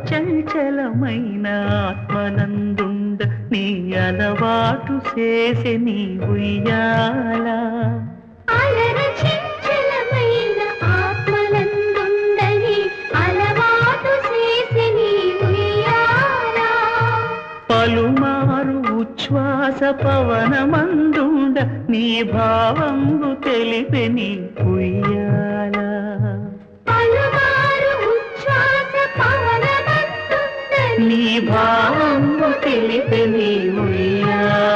చంచలమైన ఆత్మనందుండ నీ అలవాటు చేసే నీ ఉయ్యాల పలుమారు ఉచ్ఛ్వాస పవనమందుండ నీ భావంబు తెలిపే నీ ఉయ్యాల నీ భావంబు తెలిపే నీ ఉయ్యాల